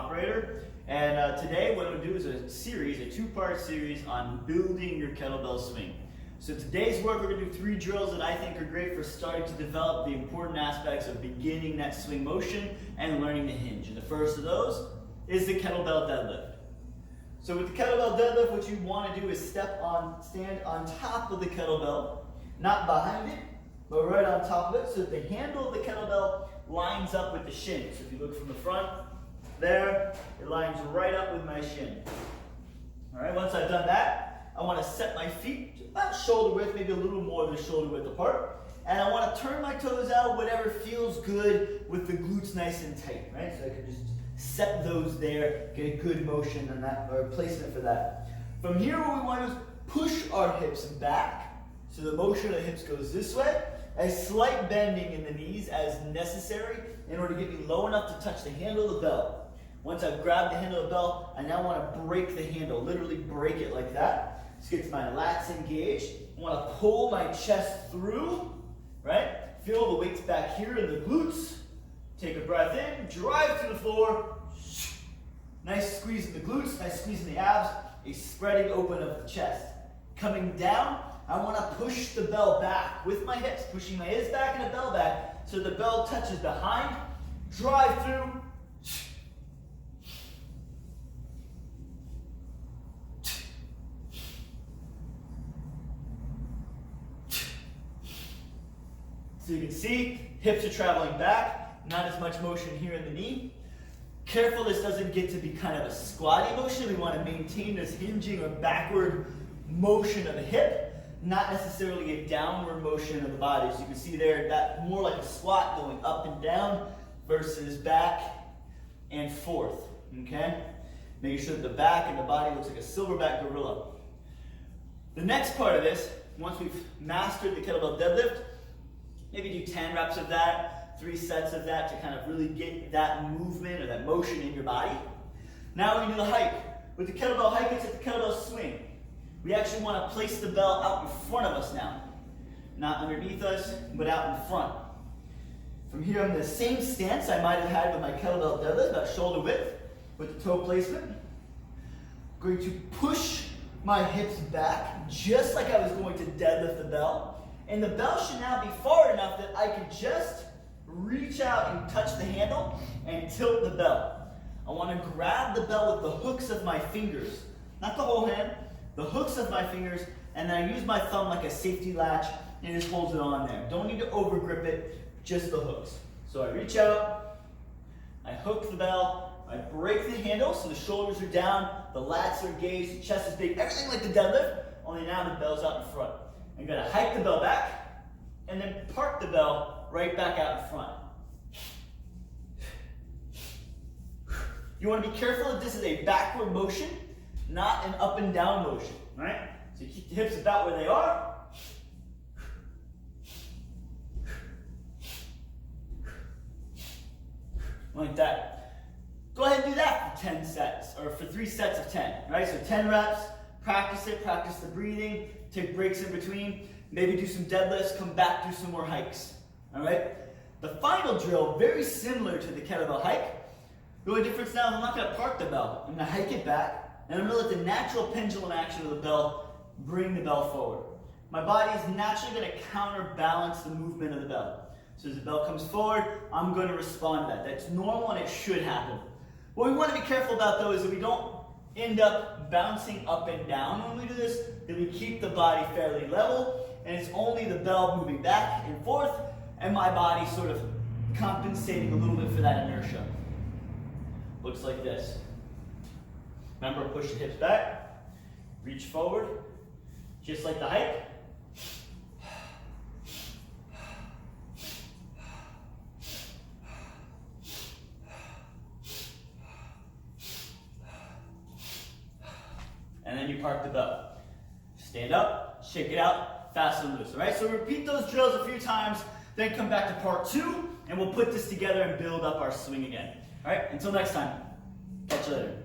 operator, and today what I'm going to do is a two-part series on building your kettlebell swing. So today's work, we're going to do 3 drills that I think are great for starting to develop the important aspects of beginning that swing motion and learning to hinge. And the first of those is the kettlebell deadlift. So with the kettlebell deadlift, what you want to do is stand on top of the kettlebell, not behind it, but right on top of it, so that the handle of the kettlebell lines up with the shin. So if you look from the front, there, it lines right up with my shin. All right, once I've done that, I want to set my feet about shoulder width, maybe a little more than shoulder width apart. And I want to turn my toes out, whatever feels good with the glutes nice and tight, right? So I can just set those there, get a good motion on that, or placement for that. From here, what we want to do is push our hips back. So the motion of the hips goes this way. A slight bending in the knees as necessary in order to get me low enough to touch the handle of the bell. Once I've grabbed the handle of the bell, I now want to break the handle, literally break it like that. This gets my lats engaged. I want to pull my chest through, right? Feel the weights back here in the glutes. Take a breath in, drive to the floor. Nice squeeze in the glutes, nice squeeze in the abs, a spreading open of the chest. Coming down, I want to push the bell back with my hips, pushing my hips back and the bell back so the bell touches behind. Drive through. So you can see, hips are traveling back, not as much motion here in the knee. Careful this doesn't get to be kind of a squatty motion. We want to maintain this hinging or backward motion of the hip, not necessarily a downward motion of the body. So you can see there, that more like a squat going up and down versus back and forth, okay? Making sure that the back and the body looks like a silverback gorilla. The next part of this, once we've mastered the kettlebell deadlift, maybe do 10 reps of that, 3 sets of that to kind of really get that movement or that motion in your body. Now we do the hike. With the kettlebell hike, it's at the kettlebell swing. We actually want to place the bell out in front of us now. Not underneath us, but out in front. From here, I'm in the same stance I might have had with my kettlebell deadlift, about shoulder width, with the toe placement. I'm going to push my hips back, just like I was going to deadlift the bell. And the bell should now be far enough that I can just reach out and touch the handle and tilt the bell. I want to grab the bell with the hooks of my fingers, not the whole hand, the hooks of my fingers, and then I use my thumb like a safety latch and just holds it on there. Don't need to over grip it, just the hooks. So I reach out, I hook the bell, I break the handle so the shoulders are down, the lats are engaged, the chest is big, everything like the deadlift, only now the bell's out in front. I'm going to hike the bell back and then park the bell right back out in front. You want to be careful that this is a backward motion, not an up and down motion, right? So you keep the hips about where they are. Like that. Go ahead and do that for 10 sets, or for 3 sets of 10, right? So 10 reps, practice it, practice the breathing, take breaks in between, maybe do some deadlifts, come back, do some more hikes, all right? The final drill, very similar to the kettlebell hike. The only difference now is I'm not going to park the bell. I'm going to hike it back, and I'm going to let the natural pendulum action of the bell bring the bell forward. My body is naturally going to counterbalance the movement of the bell. So as the bell comes forward, I'm going to respond to that. That's normal and it should happen. What we want to be careful about though is that we don't end up bouncing up and down when we do this, that we keep the body fairly level, and it's only the bell moving back and forth, and my body sort of compensating a little bit for that inertia. Looks like this. Remember, push the hips back, reach forward, just like the hike. And then you park the bell. Stand up, shake it out, fast and loose, all right? So repeat those drills a few times, then come back to part 2, and we'll put this together and build up our swing again. All right, until next time, catch you later.